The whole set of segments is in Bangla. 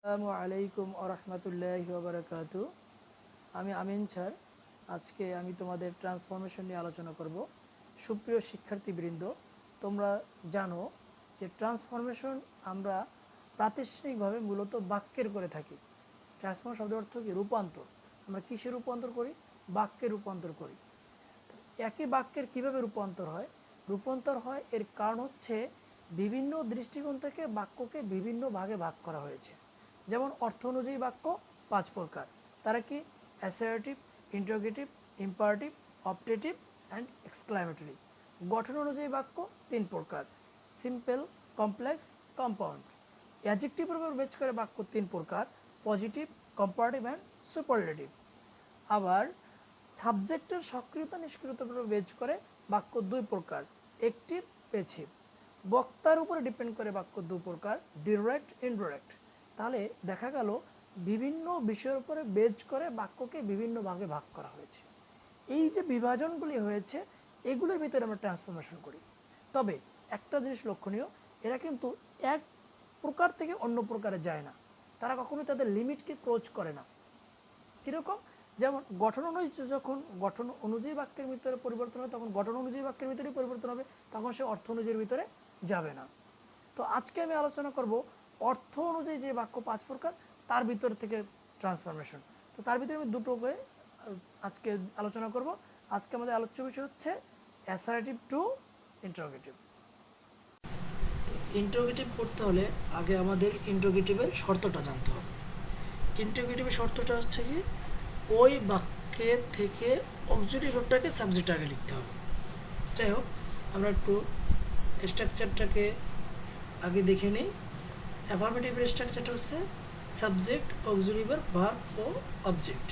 আসসালামু আলাইকুম আরহামতুল্লাহি ওবারাকাতু। আমি আমিন স্যার। আজকে আমি তোমাদের ট্রান্সফরমেশন নিয়ে আলোচনা করব। সুপ্রিয় শিক্ষার্থীবৃন্দ, তোমরা জানো যে ট্রান্সফরমেশন আমরা প্রাতিষ্ঠানিকভাবে মূলত বাক্যের করে থাকি। ট্রান্সফরমেশন শব্দের অর্থ কি? রূপান্তর। আমরা কিসে রূপান্তর করি? বাক্যে রূপান্তর করি। একই বাক্যের কিভাবে রূপান্তর হয়? রূপান্তর হয় এর কারণ হচ্ছে বিভিন্ন দৃষ্টিকোণ থেকে বাক্যকে বিভিন্ন ভাগে ভাগ করা হয়েছে। যেমন অর্থ অনুযায়ী বাক্য 5 প্রকার। তারা কি? Assertive, interrogative, imperative, optative and exclamatory. গঠন অনুযায়ী বাক্য 3 প্রকার: সিম্পল, কমপ্লেক্স, কম্পাউন্ড। অ্যাডজেক্টিভের উপর বেস করে বাক্য 3 প্রকার: পজিটিভ, কম্পারেটিভ অ্যান্ড সুপারলেটিভ। আবার সাবজেক্টের সক্রিয়তা নিষ্ক্রিয়তার উপর বেস করে বাক্য 2 প্রকার: অ্যাক্টিভ, প্যাসিভ। বক্তার উপরে ডিপেন্ড করে বাক্য 2 প্রকার: ডিরেক্ট, ইনডিরেক্ট। তাহলে দেখা গেল বিভিন্ন বিষয়ের উপরে বেস করে বাক্যকে বিভিন্ন ভাগে ভাগ করা হয়েছে। এই যে বিভাজনগুলি হয়েছে, এগুলোর ভিতরে আমরা ট্রান্সফরমেশন করি। তবে একটা জিনিস লক্ষণীয়, এরা কিন্তু এক প্রকার থেকে অন্য প্রকারে যায় না। তারা কখনোই তাদের লিমিটকে ক্রস করে না। কীরকম? যেমন গঠন অনুযায়ী, যখন গঠন অনুযায়ী বাক্যের ভিতরে পরিবর্তন হবে, তখন গঠন অনুযায়ী বাক্যের ভিতরেই পরিবর্তন হবে, তখন সে অর্থ অনুযায়ীর ভিতরে যাবে না। তো আজকে আমি আলোচনা করব অর্থ অনুযায়ী যে বাক্য 5 প্রকার, তার ভিতর থেকে ট্রান্সফরমেশন। তো তার ভিতরে আমি দুটোকে আজকে আলোচনা করব। আজকে আমাদের আলোচ্য বিষয় হচ্ছে অ্যাসার্টিভ টু ইন্টারোগেটিভ। ইন্টারোগেটিভ করতে হলে আগে আমাদের ইন্টারোগেটিভের শর্তটা জানতে হবে। ইন্টারোগেটিভের শর্তটা হচ্ছে কি, ওই বাক্যের থেকে অক্সিলারি ভার্বটাকে সাবজেক্ট আগে লিখতে হবে। যাই হোক, আমরা একটু স্ট্রাকচারটাকে আগে দেখে নিই। অ্যাফার্মেটিভের স্ট্রাকচারটা হচ্ছে সাবজেক্ট, অক্সিলারি ভার্ব, ভার্ব ও অবজেক্ট।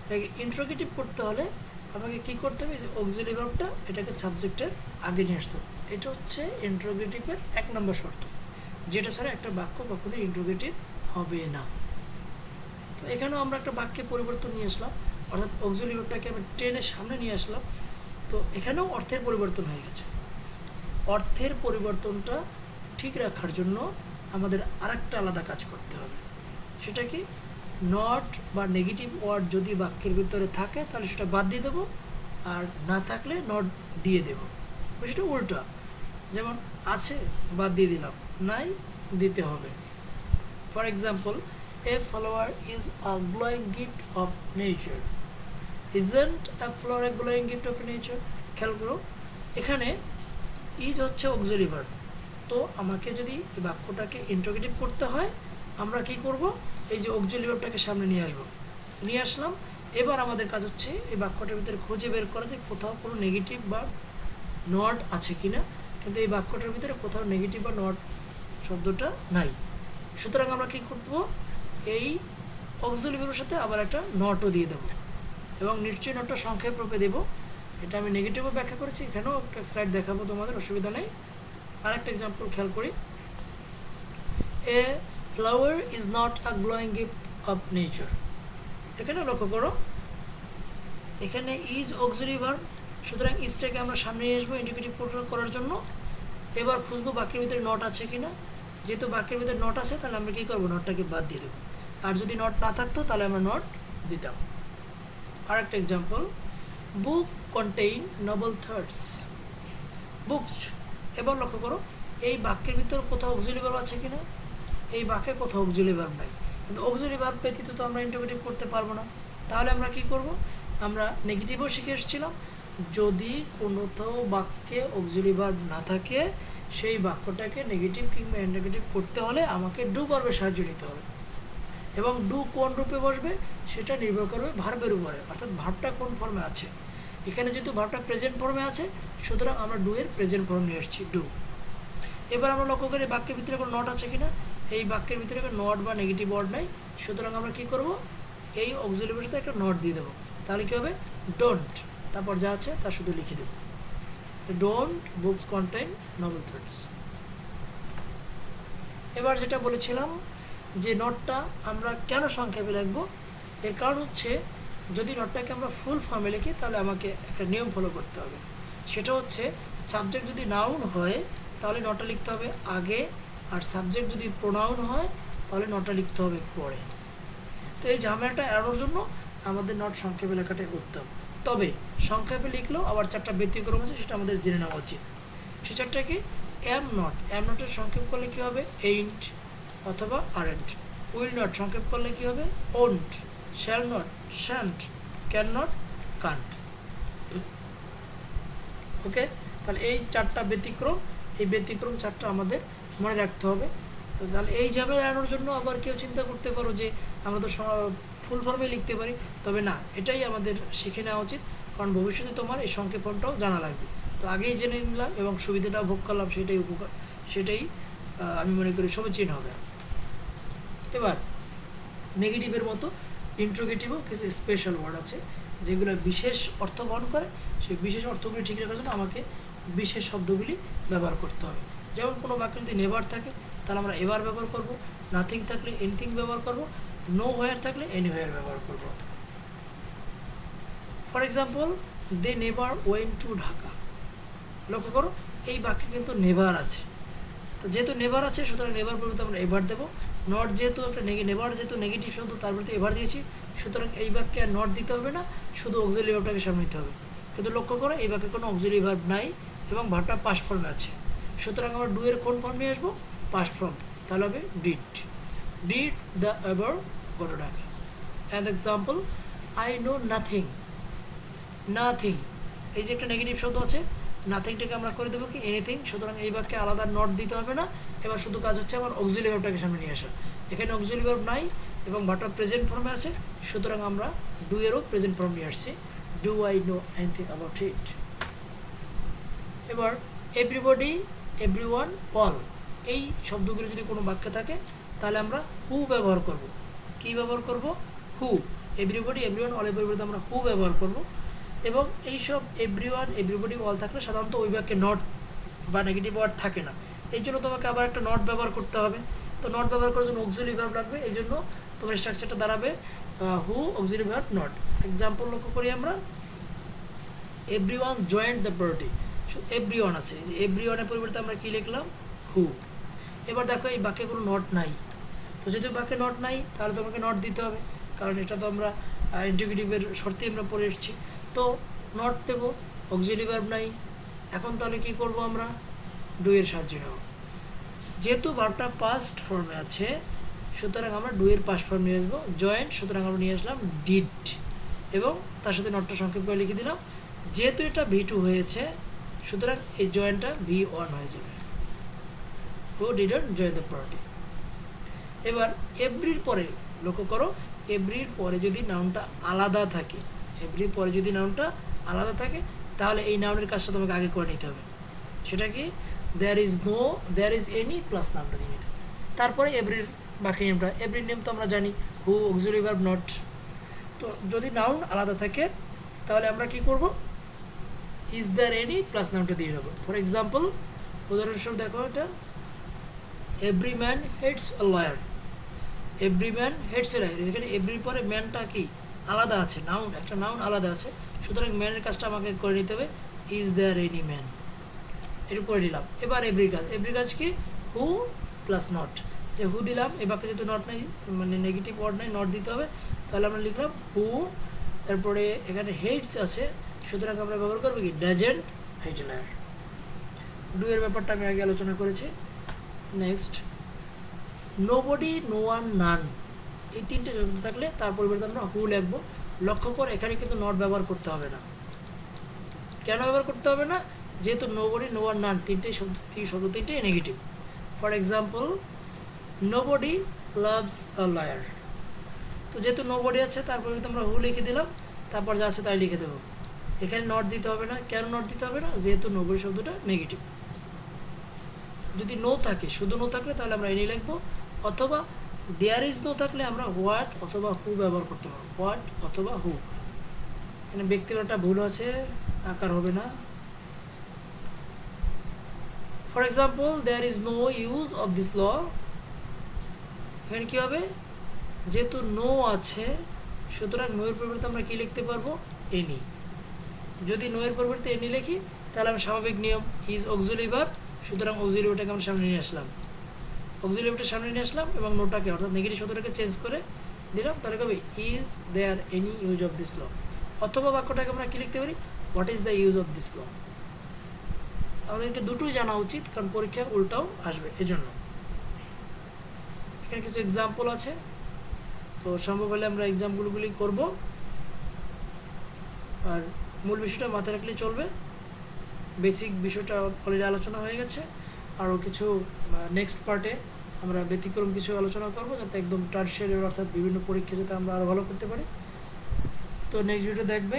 এটাকে ইন্টারোগেটিভ করতে হলে আমাকে কী করতে হবে? যে অক্সিলারি ভার্বটা এটাকে সাবজেক্টের আগে নিয়ে আসতে হবে। এটা হচ্ছে ইন্টারোগেটিভের 1 নম্বর শর্ত, যেটা ছাড়া একটা বাক্য কখনোই ইন্টারোগেটিভ হবে না। তো এখানেও আমরা একটা বাক্যে পরিবর্তন নিয়ে আসলাম, অর্থাৎ অক্সিলারি ভার্বটাকে আমি টেনের সামনে নিয়ে আসলাম। তো এখানেও অর্থের পরিবর্তন হয়ে গেছে। অর্থের পরিবর্তনটা ঠিক রাখার জন্য আমাদের আরেকটা আলাদা কাজ করতে হবে। সেটা কি? নট বা নেগেটিভ ওয়ার্ড যদি বাক্যের ভিতরে থাকে তাহলে সেটা বাদ দিয়ে দেবো, আর না থাকলে নট দিয়ে দেবো। সেটা উল্টা, যেমন আছে বাদ দিয়ে দিলাম, নাই দিতে হবে। For example, a flower is a glowing gift of nature. Isn't a flower A glowing gift of nature? খেয়াল করো, এখানে ইজ হচ্ছে অক্সিলারি ভার্ব। তো আমাকে যদি এই বাক্যটাকে ইন্টারোগেটিভ করতে হয়, আমরা কি করব? এই যে অক্সিলারি ভার্বটাকে সামনে নিয়ে আসবো। নিয়ে আসলাম। এবার আমাদের কাজ হচ্ছে এই বাক্যটার ভিতরে খুঁজে বের করা যে কোথাও কোনো নেগেটিভ বা নট আছে কিনা। কিন্তু এই বাক্যটার ভিতরে কোথাও নেগেটিভ বা নট শব্দটা নাই। সুতরাং আমরা কি করব? এই অক্সিলারি ভার্বের সাথে আবার একটা নটও দিয়ে দেবো, এবং নিশ্চয়ই নটটা সংক্ষেপ রূপে দেবো। এটা আমি নেগেটিভও ব্যাখ্যা করেছি, এখানেও একটা স্লাইড দেখাবো তোমাদের, অসুবিধা নেই। আরেকটা এক্সাম্পল খেয়াল করি। A flower is not a glowing gift of nature. এখানে লক্ষ্য করো, এখানে ইজ অক্সিলারি ভার্ব, সুতরাং ইজটাকে আমরা সামনে নিয়ে আসবো ইন্ডিকেটিভ করার জন্য। এবার খুঁজবো বাক্যের ভিতরে নট আছে কিনা। যেহেতু বাক্যের ভিতরে নট আছে, তাহলে আমরা কী করবো? নটটাকে বাদ দিয়ে দেবো। আর যদি নট না থাকতো তাহলে আমরা নট দিতাম। আরেকটা এক্সাম্পল, বুক কন্টেইন নোবেল থটস। বুকস। এবার লক্ষ্য করো, এই বাক্যের ভিতর কোথাও অক্সিলারি ভার্ব আছে কিনা। এই বাক্যে কোথাও অক্সিলারি ভার্ব নাই, কিন্তু অক্সিলারি ভার্ব ব্যতীত তো আমরা ইন্টারোগেটিভ করতে পারবো না। তাহলে আমরা কি করব? আমরা নেগেটিভও শিখে এসেছিলাম, যদি কোনোটাও বাক্যে অক্সিলারি ভার্ব না থাকে, সেই বাক্যটাকে নেগেটিভ কিংবা ইন্টারোগেটিভ করতে হলে আমাকে ডু ভার্বের সাহায্য নিতে হবে। এবং ডু কোন রূপে বসবে সেটা নির্ভর করবে ভার্বের উপরে, অর্থাৎ ভার্বটা কোন ফর্মে আছে। এখানে যেহেতু ভার্বটা প্রেজেন্ট ফর্মে আছে, সুতরাং আমরা ডু এর প্রেজেন্ট ফর্ম নিয়ে এসেছি, ডু। এবার আমরা লক্ষ্য করি বাক্যের ভিতরে কোনো নট আছে কিনা। এই বাক্যের ভিতরে কোনো নট বা নেগেটিভ ওয়ার্ড নাই, সুতরাং আমরা কি করব? এই অক্সিলারির সাথে একটা নট দিয়ে দেবো। তাহলে কি হবে? ডোন্ট, তারপর যা আছে তা শুধু লিখে দেব। Don't books contain noble thoughts. এবার যেটা বলেছিলাম যে নটটা আমরা কেন সংক্ষেপে লিখবো, এর কারণ হচ্ছে যদি নটটাকে আমরা ফুল ফর্মে লিখি তাহলে আমাকে একটা নিয়ম ফলো করতে হবে। সেটা হচ্ছে, সাবজেক্ট যদি নাউন হয় তাহলে নটটা লিখতে হবে আগে, আর সাবজেক্ট যদি প্রোনাউন হয় তাহলে নটটা লিখতে হবে পরে। তো এই ঝামেলাটা এড়ানোর জন্য আমাদের নট সংক্ষেপে লেখাটাই উত্তম। তবে সংক্ষেপে লিখলেও আবার 4টা ব্যতিক্রম আছে, সেটা আমাদের জেনে নেওয়া উচিত। সে 4টা কি? এম নটের সংক্ষেপ করলে কি হবে? এইন্ট অথবা আরেন্ট। উইল নট সংক্ষেপ করলে কি হবে? Won't. Shall not shan't. Can not can't. Okay, তাহলে এই 4টা ব্যতিক্রম, এই ব্যতিক্রম 4টা আমাদের মনে রাখতে হবে। তো তাহলে এই ঝামেলা এড়ানোর জন্য আবার কেউ চিন্তা করতে পারো যে আমরা তো ফুল ফর্মে লিখতে পারি, তবে না, এটাই আমাদের শিখে নেওয়া উচিত, কারণ ভবিষ্যতে তোমার এই সংক্ষেপণটাও জানা লাগবে। তো আগেই জেনে নিলাম এবং সুবিধাটা ভোগ করলাম, সেটাই উপকার, সেটাই আমি মনে করি সমীচীন হবে। এবার নেগেটিভের মতো ইন্ট্রোগেটিভও কিছু স্পেশাল ওয়ার্ড আছে যেগুলো বিশেষ অর্থ বহন করে। সেই বিশেষ অর্থগুলি ঠিক রাখার জন্য আমাকে বিশেষ শব্দগুলি ব্যবহার করতে হবে। যেমন কোনো বাক্যে যদি নেভার থাকে তাহলে আমরা এভার ব্যবহার করব, নাথিং থাকলে এনিথিং ব্যবহার করব, নো হোয়ার থাকলে এনিহোয়ার ব্যবহার করব। For example, they never went to Dhaka. লক্ষ্য করো এই বাক্যে কিন্তু নেভার আছে, তো যেহেতু নেভার আছে সুতরাং নেভার পরিবর্তে আমরা এভার দেবো। নট যেহেতু একটা নেভার যেহেতু নেগেটিভ শব্দ, তার প্রতি এভার দিয়েছি, সুতরাং এই বাক্যে আর নট দিতে হবে না, শুধু অক্সিলারি ভার্বটাকে সামনে নিতে হবে। কিন্তু লক্ষ্য করো এই বাক্যে কোনো অক্সিলারি ভার্ব নাই এবং ভার্বটা পাস্ট ফর্মে আছে, সুতরাং আমরা ডু এর কোন ফর্মে আসবো? Past form. তাহলে হবে did. Did the ever go to Dhaka. And example, I know nothing. Nothing, এই যে একটা নেগেটিভ শব্দ আছে, নাথিংটাকে আমরা করে দেবো কি এনিথিং, সুতরাং এই বাক্যে আলাদা নট দিতে হবে না। এবার শুধু কাজ হচ্ছে আমার অক্সিলারি ভার্বটাকে সামনে নিয়ে আসা। এখানে অক্সিলারি ভার্ব নাই এবং ভার্বটা প্রেজেন্ট ফর্মে আছে, সুতরাং আমরা ডু এরও প্রেজেন্ট ফর্ম নিয়ে আসছি, do I know anything about it. এবার এভরিবডি, এভরিওয়ান, অল, এই শব্দগুলো যদি কোনো বাক্যে থাকে তাহলে আমরা হু ব্যবহার করব। কি ব্যবহার করব? হু। এভরিবডি, এভরিওয়ান, অলের পরিবর্তে আমরা হু ব্যবহার করব। এবং এইসব এভরিওয়ান, এভরিবডি, অল থাকলে সাধারণত ওই বাক্যে নট বা নেগেটিভ ওয়ার্ড থাকে না, এই জন্য তোমাকে আবার একটা নট ব্যবহার করতে হবে। তো নট ব্যবহার করার জন্য অক্সিলারি ভার্ব লাগবে, এই জন্য তোমার স্ট্রাকচারটা দাঁড়াবে হু অক্সিলারি ভার্ব নট। এক্সাম্পল লক্ষ্য করি আমরা, everyone joined the party. Everyone আছে, এই যে এভরিওয়ানের পরিবর্তে আমরা কি লিখলাম? হু। এবার দেখো এই বাক্যে কোনো নট নাই, তো যদি বাক্যে নট নাই তাহলে তোমাকে নট দিতে হবে, কারণ এটা তো আমরা ইন্টিগ্রেটিভের শর্তে আমরা পড়ে এসেছি। তো নট দেব, অক্সিলারি ভার্ব নাই। এখন তাহলে কি করব? আমরা ডু এর সাহায্য নেব। যেহেতু ভার্বটা পাস্ট ফর্মে আছে সুতরাং আমরা ডু এর পাস্ট ফর্ম নিয়ে আসবো। জয়েন্ট, সুতরাং আমরা নিয়ে আসলাম ডিড এবং তার সাথে নটটা সংক্ষেপ করে লিখে দিলাম। যেহেতু এটা V2 হয়েছে সুতরাং এই জয়েন্টটা V1 হয়ে যাবে। হু ডিডন্ট জয়েন দ্য পার্টি। এবার এভরির পরে লক্ষ্য করো, এভরির পরে যদি নাউনটা আলাদা থাকে, এভরির পরে যদি নাউনটা আলাদা থাকে তাহলে এই নাউনের কাজটা তোমাকে আগে করে নিতে হবে। সেটা কি? দেয়ার ইজ এনি প্লাস নাউনটা দিয়ে নিতে হবে। তারপরে এভরির বাকি নেমটা, এভরি নেম তো আমরা জানি হু অক্সিলারি ভার্ব নট। তো যদি নাউন আলাদা থাকে তাহলে আমরা কি করব? ইজ দেয়ার এনি প্লাস নাউনটা দিয়ে নেব। ফর এক্সাম্পল, উদাহরণস্বরূপ দেখো এটা, every man hates a lawyer. Every man hates a lawyer, যেখানে এভরির পরে ম্যানটা কি আলাদা আছে, নাউন, একটা নাউন আলাদা আছে, সুতরাং ম্যানের কাজটা আমাকে করে নিতে হবে ইজ দেয়ার এনি ম্যান, এটা করে নিলাম। এবার এভরি কাজ কি? হু প্লাস নট, যে হু দিলাম, এই বাক্যে যেহেতু নট নাই মানে নেগেটিভ ওয়ার্ড নাই, নট দিতে হবে, তাহলে আমরা লিখলাম হু, তারপরে এখানে হেটস আছে সুতরাং আমরা ব্যবহার করবো কি ডাজেন্ট হেট লয়ার। ডু এর ব্যাপারটা আমি আগে আলোচনা করেছি। নেক্সট, নোবডি, নো ওয়ান, নান, এই তিনটে শব্দ থাকলে তার পরিবর্তে আমরা হু লিখবো। লক্ষ্য কর এখানে কিন্তু নট ব্যবহার করতে হবে না। কেন ব্যবহার করতে হবে না? যেহেতু নোবডি, নো ওয়ান, নান শব্দ তিনটেই negative. For example, nobody loves a lawyer. তো যেহেতু নোবডি আছে তার পরিবর্তে আমরা হু লিখে দিলাম, তারপর যা আছে তাই লিখে দেবো। এখানে নট দিতে হবে না। কেন নট দিতে হবে না? যেহেতু নোবডি শব্দটা নেগেটিভ। যদি নো থাকে, শুধু নো থাকলে তাহলে আমরা এনি লিখবো, অথবা দেয়ার ইজ নো থাকলে আমরা হোয়াট অথবা হু ব্যবহার করতে পারবো, হোয়াট অথবা হু। এখানে ব্যক্তিগতটা ভুল আছে, আকার হবে না। For example, there is no use of this law. এখানে কি হবে? যেহেতু নো আছে সুতরাং নো এর পরিবর্তে আমরা কি লিখতে পারবো? এনি। যদি নো এর পরিবর্তে এনি লিখি তাহলে আমরা স্বাভাবিক নিয়ম ইজ অক্সিলারি ভার্ব, সুতরাং অক্সিলারি ভার্বটাকে আমরা সামনে নিয়ে আসলাম। অক্সিলারি ভার্বটা সামনে নিয়ে আসলাম এবং নোটাকে অর্থাৎ নেগেটিভ শব্দটাকে চেঞ্জ করে দিলাম, তাহলে কবে is there any use of this law, অথবা বাক্যটাকে আমরা কি লিখতে পারি, what is the use of this law. আমাদেরকে দুটোই জানা উচিত, কারণ পরীক্ষা উল্টাও আসবে এজন্য। এখানে কিছু এক্সাম্পল আছে, তো সম্ভব হলে আমরা এক্সাম্পলগুলি করব, আর মূল বিষয়টা মাথায় রাখলেই চলবে। বেসিক বিষয়টা অলরেডি আলোচনা হয়ে গেছে, আরও কিছু নেক্সট পার্টে আমরা ব্যতিক্রম কিছু আলোচনা করব, যাতে একদম টার্সিয়ারি অর্থাৎ বিভিন্ন পরীক্ষা যাতে আমরা আরও ভালো করতে পারি। তো নেক্সট ভিডিও দেখবে,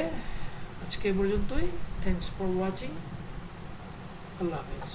আজকে এ পর্যন্তই। থ্যাংকস ফর ওয়াচিং, আল্লাহ হাফেজ।